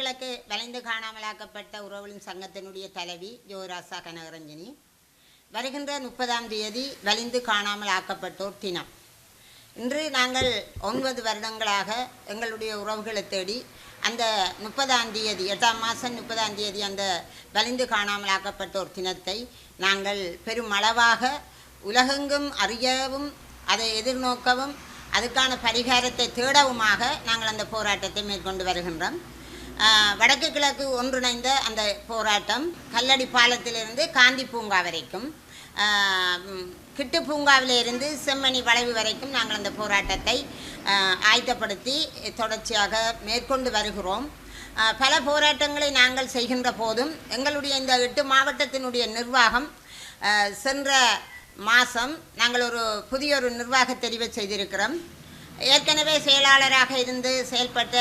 கிழக்கு வளைந்து காணாமலாக்கப்பட்ட உறவுகளின் சங்கத்தினுடைய தலைவி ஜோராசா கனகரஞ்சினி. வருகின்ற 30ஆம் தேதி வலிந்து காணாமல் ஆக்கப்பட்டோர் தினம். இன்று நாங்கள் 9 வருடங்களாக எங்களுடைய உறவுகளை தேடி அந்த 30ஆம் தேதி 8ஆம் மாதம் 30ஆம் தேதி அந்த வலிந்து காணாமல் ஆக்கப்பட்டோர் தினத்தை நாங்கள் பெருமளவாக உலகெங்கும் அறியவும் அதை எதிர்நோக்கவும் அதுக்கான பரிகாரத்தை தேடவுமாக நாங்கள் அந்த போராட்டத்தை மேற்கொண்டு வருகின்றோம். வடக்கு கிழக்கு ஒன்றிணைந்த அந்த போராட்டம் கல்லடி பாலத்திலிருந்து காந்தி பூங்கா வரைக்கும், கிட்டு பூங்காவிலிருந்து செம்மணி வளைவு வரைக்கும் நாங்கள் அந்த போராட்டத்தை ஆயத்தப்படுத்தி தொடர்ச்சியாக மேற்கொண்டு வருகிறோம். பல போராட்டங்களை நாங்கள் செய்கின்ற போதும் எங்களுடைய இந்த 8 மாவட்டத்தினுடைய நிர்வாகம் சென்ற மாதம் நாங்கள் புதிய ஒரு நிர்வாக தெரிவை செய்திருக்கிறோம். ஏற்கனவே செயலாளராக இருந்து செயல்பட்ட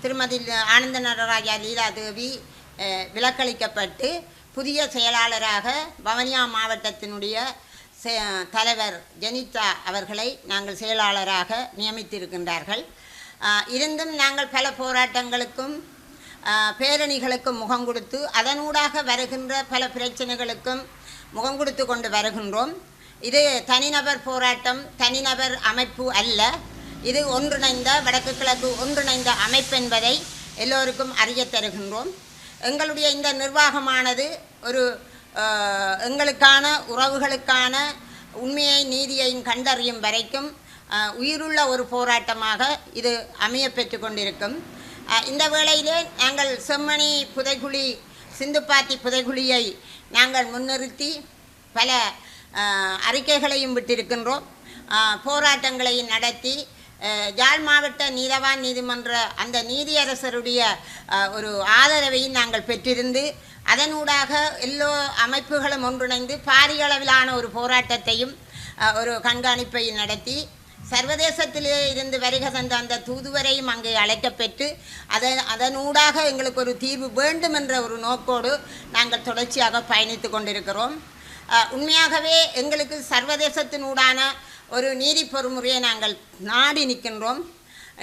திருமதி ஆனந்த நடராஜா லீலாதேவி விலக்களிக்கப்பட்டு புதிய செயலாளராக வவுனியா மாவட்டத்தினுடைய தலைவர் ஜெனிதா அவர்களை நாங்கள் செயலாளராக நியமித்திருக்கின்றார்கள். இருந்தும் நாங்கள் பல போராட்டங்களுக்கும் பேரணிகளுக்கும் முகம் கொடுத்து அதனூடாக வருகின்ற பல பிரச்சனைகளுக்கும் முகம் கொடுத்து கொண்டு வருகின்றோம். இது தனிநபர் போராட்டம், தனிநபர் அமைப்பு அல்ல. இது ஒன்றிணைந்த வடக்கு கிழக்கு ஒன்றிணைந்த அமைப்பு என்பதை எல்லோருக்கும் அறிய தருகின்றோம். எங்களுடைய இந்த நிர்வாகமானது எங்களுக்கான உறவுகளுக்கான உண்மையை நீதியையும் கண்டறியும் வரைக்கும் உயிருள்ள ஒரு போராட்டமாக இது அமைய பெற்று கொண்டிருக்கும். இந்த வேளையிலே நாங்கள் செம்மணி புதைகுழி சிந்துப்பாத்தி புதைகுழியை நாங்கள் முன்னிறுத்தி பல அறிக்கைகளையும் விட்டிருக்கின்றோம். போராட்டங்களையும் நடத்தி யாழ் மாவட்ட நீதவான் நீதிமன்ற அந்த நீதியரசருடைய ஒரு ஆதரவையும் நாங்கள் பெற்றிருந்து அதனூடாக எல்லோ அமைப்புகளும் ஒன்றிணைந்து பாரிய அளவிலான ஒரு போராட்டத்தையும் ஒரு கண்காணிப்பை நடத்தி சர்வதேசத்திலே இருந்து வருகை தந்த அந்த தூதுவரையும் அங்கே அழைக்கப்பெற்று அதனூடாக எங்களுக்கு ஒரு தீர்வு வேண்டும் என்ற ஒரு நோக்கோடு நாங்கள் தொடர்ச்சியாக பயணித்து கொண்டிருக்கிறோம். உண்மையாகவே எங்களுக்கு சர்வதேசத்தினூடான ஒரு நீதி பொறுமுறையை நாங்கள் நாடி நிற்கின்றோம்.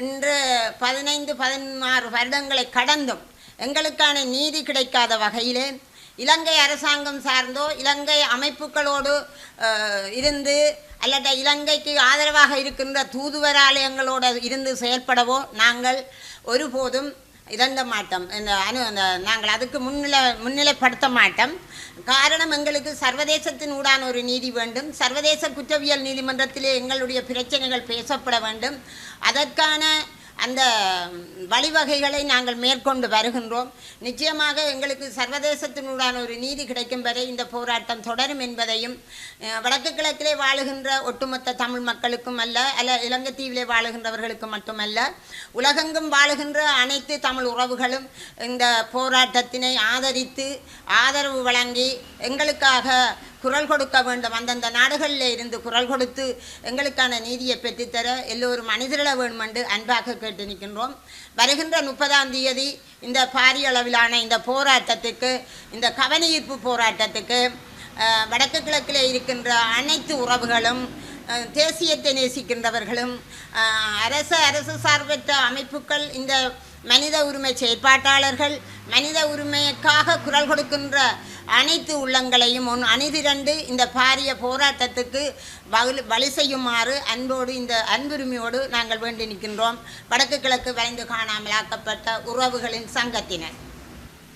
இன்று 15-16 வருடங்களை கடந்தும் எங்களுக்கான நீதி கிடைக்காத வகையிலே இலங்கை அரசாங்கம் சார்ந்தோ இலங்கை அமைப்புகளோடு இருந்து அல்லது இலங்கைக்கு ஆதரவாக இருக்கின்ற தூதுவராலயங்களோடு இருந்து செயல்படவோ நாங்கள் ஒருபோதும் இதண்ட மாட்டோம். நாங்கள் அதுக்கு முன்னிலைப்படுத்த மாட்டோம். காரணம், எங்களுக்கு சர்வதேசத்தின் ஊடான ஒரு நீதி வேண்டும். சர்வதேச குற்றவியல் நீதிமன்றத்திலே எங்களுடைய பிரச்சனைகள் பேசப்பட வேண்டும். அதற்கான அந்த வழிவகைகளை நாங்கள் மேற்கொண்டு வருகின்றோம். நிச்சயமாக எங்களுக்கு சர்வதேசத்தினுடான ஒரு நீதி கிடைக்கும் வரை இந்த போராட்டம் தொடரும் என்பதையும் வடக்கு கிழக்கிலே வாழுகின்ற ஒட்டுமொத்த தமிழ் மக்களுக்கும் அல்ல இலங்கை தீவிலே வாழுகின்றவர்களுக்கு மட்டுமல்ல, உலகெங்கும் வாழுகின்ற அனைத்து தமிழ் உறவுகளும் இந்த போராட்டத்தினை ஆதரித்து ஆதரவு வழங்கி எங்களுக்காக குரல் கொடுக்க வேண்டும். அந்தந்த நாடுகளில் இருந்து குரல் கொடுத்து எங்களுக்கான நீதியை பெற்றுத்தர எல்லோரும் மனிதரிட வேண்டும் என்று அன்பாக கேட்டு நிற்கின்றோம். வருகின்ற 30ஆம் தேதி இந்த பாரிய அளவிலான இந்த போராட்டத்துக்கு, இந்த கவனஈர்ப்பு போராட்டத்துக்கு வடக்கு கிழக்கில் இருக்கின்ற அனைத்து உறவுகளும், தேசியத்தை நேசிக்கின்றவர்களும், அரசு சார்பற்ற அமைப்புகள், இந்த மனித உரிமை செயற்பாட்டாளர்கள், மனித உரிமைக்காக குரல் கொடுக்கின்ற அனைத்து உள்ளங்களையும் அணிதிரண்டு இந்த பாரிய போராட்டத்துக்கு வழி செய்யுமாறு அன்போடு இந்த அன்புரிமையோடு நாங்கள் வேண்டி நிற்கின்றோம். வடக்கு கிழக்கு வளைந்து காணாமலாக்கப்பட்ட உறவுகளின் சங்கத்தினர்.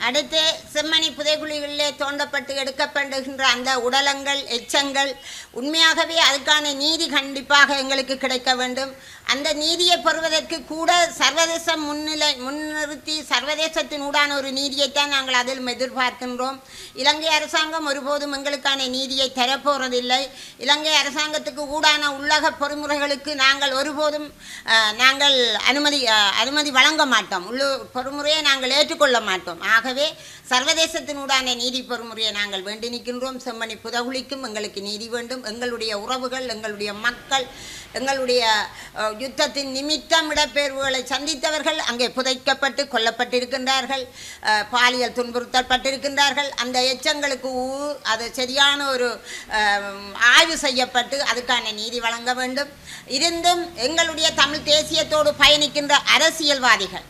அடுத்து செம்மணி புதைகுழிகளிலே தோண்டப்பட்டு எடுக்கப்படுகின்ற அந்த உடலங்கள், எச்சங்கள், உண்மையாகவே அதுக்கான நீதி கண்டிப்பாக எங்களுக்கு கிடைக்க வேண்டும். அந்த நீதியை பெறுவதற்கு கூட சர்வதேசம் முன்னிறுத்தி சர்வதேசத்தின் ஊடான ஒரு நீதியைத்தான் நாங்கள் அதில் எதிர்பார்க்கின்றோம். இலங்கை அரசாங்கம் ஒருபோதும் எங்களுக்கான நீதியை தரப்போறதில்லை. இலங்கை அரசாங்கத்துக்கு ஊடான உள்ளக பொறிமுறைகளுக்கு நாங்கள் ஒருபோதும் நாங்கள் அனுமதி வழங்க மாட்டோம். பொறிமுறையை நாங்கள் ஏற்றுக்கொள்ள மாட்டோம். ஆகவே சர்வதேசத்தினூடான நீதி பொறுமுறையை நாங்கள் வேண்டி நிற்கின்றோம். செம்மணி புதைகுழிக்கும் எங்களுக்கு நீதி வேண்டும். எங்களுடைய உறவுகள், எங்களுடைய மக்கள், எங்களுடைய யுத்தத்தின் நிமித்தம் இடப்பெயர்வுகளை சந்தித்தவர்கள் அங்கே புதைக்கப்பட்டு கொல்லப்பட்டிருக்கின்றார்கள், பாலியல் துன்புறுத்தப்பட்டிருக்கின்றார்கள். அந்த எச்சங்களுக்கு அது சரியான ஒரு ஆய்வு செய்யப்பட்டு அதுக்கான நீதி வழங்க வேண்டும். இருந்தும் எங்களுடைய தமிழ் தேசியத்தோடு பயணிக்கின்ற அரசியல்வாதிகள்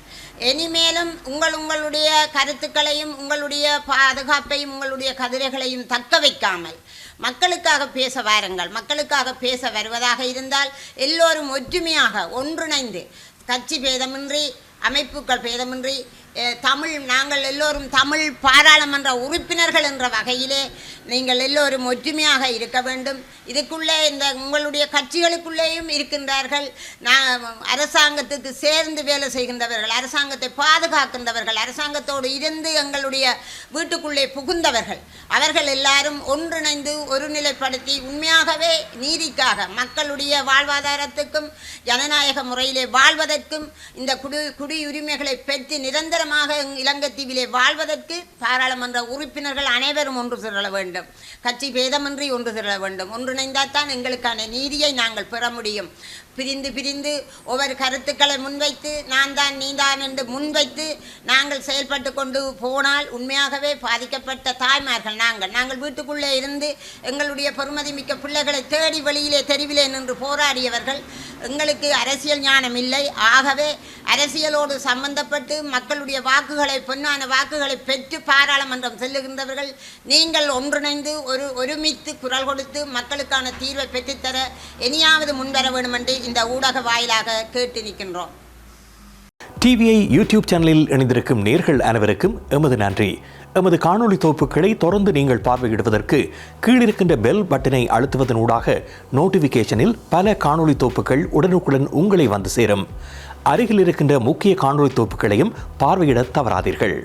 இனிமேலும் உங்களுடைய கருத்துக்களையும் உங்களுடைய பாதுகாப்பையும் உங்களுடைய கதிரைகளையும் தக்க வைக்காமல் மக்களுக்காக பேச வாருங்கள். மக்களுக்காக பேச வருவதாக இருந்தால் எல்லோரும் ஒற்றுமையாக ஒன்றிணைந்து கட்சி பேதமின்றி அமைப்புகள் பேதமின்றி நாங்கள் எல்லோரும் தமிழ் பாராளுமன்ற உறுப்பினர்கள் என்ற வகையிலே நீங்கள் எல்லோரும் ஒற்றுமையாக இருக்க வேண்டும். இதுக்குள்ளே உங்களுடைய கட்சிகளுக்குள்ளேயும் இருக்கின்றார்கள். அரசாங்கத்துக்கு சேர்ந்து வேலை செய்கின்றவர்கள், அரசாங்கத்தை பாதுகாக்கின்றவர்கள், அரசாங்கத்தோடு இருந்து எங்களுடைய வீட்டுக்குள்ளே புகுந்தவர்கள், அவர்கள் எல்லாரும் ஒன்றிணைந்து ஒருநிலைப்படுத்தி உண்மையாகவே நீதிக்காக மக்களுடைய வாழ்வாதாரத்துக்கும் ஜனநாயக முறையிலே வாழ்வதற்கும் இந்த குடியுரிமைகளை பெற்று நிரந்தரமாக இலங்கைத்தீவிலே வாழ்வதற்கு பாராளுமன்ற உறுப்பினர்கள் அனைவரும் ஒன்று திரள வேண்டும். கட்சி பேதமின்றி ஒன்று திரள வேண்டும். ஒன்றிணைந்தால்தான் எங்களுக்கான நீதியை நாங்கள் பெற முடியும். பிரிந்து ஒவ்வொரு கருத்துக்களை முன்வைத்து நான் தான் நீதான் என்று முன்வைத்து நாங்கள் செயல்பட்டு கொண்டு போனால் உண்மையாகவே பாதிக்கப்பட்ட தாய்மார்கள் நாங்கள் வீட்டுக்குள்ளே இருந்து எங்களுடைய பெருமதிமிக்க பிள்ளைகளை தேடி வெளியிலே தெருவிலே நின்று போராடியவர்கள். எங்களுக்கு அரசியல் ஞானம் இல்லை. ஆகவே அரசியலோடு சம்பந்தப்பட்டு மக்களுடைய வாக்குகளை பொன்னான வாக்குகளை பெற்று பாராளுமன்றம் செல்லுகின்றவர்கள் நீங்கள் ஒன்றிணைந்து ஒருமித்து குரல் கொடுத்து மக்களுக்கான தீர்வை பெற்றுத்தர இனியாவது முன்வர வேண்டும் என்று இந்த ஊடக வாயிலாக கேட்டு நிற்கின்றோம். டிவிஐ யூடியூப் சேனலில் இணைந்திருக்கும் நேர்கள் அனைவருக்கும் எமது நன்றி. எமது காணொளி தொகுப்புகளை தொடர்ந்து நீங்கள் பார்வையிடுவதற்கு கீழிருக்கின்ற பெல் பட்டனை அழுத்துவதனூடாக நோட்டிஃபிகேஷனில் பல காணொளி தொகுப்புகள் உடனுக்குடன் உங்களை வந்து சேரும். அருகில் இருக்கின்ற முக்கிய காணொளி தொகுப்புகளையும் பார்வையிட தவறாதீர்கள்.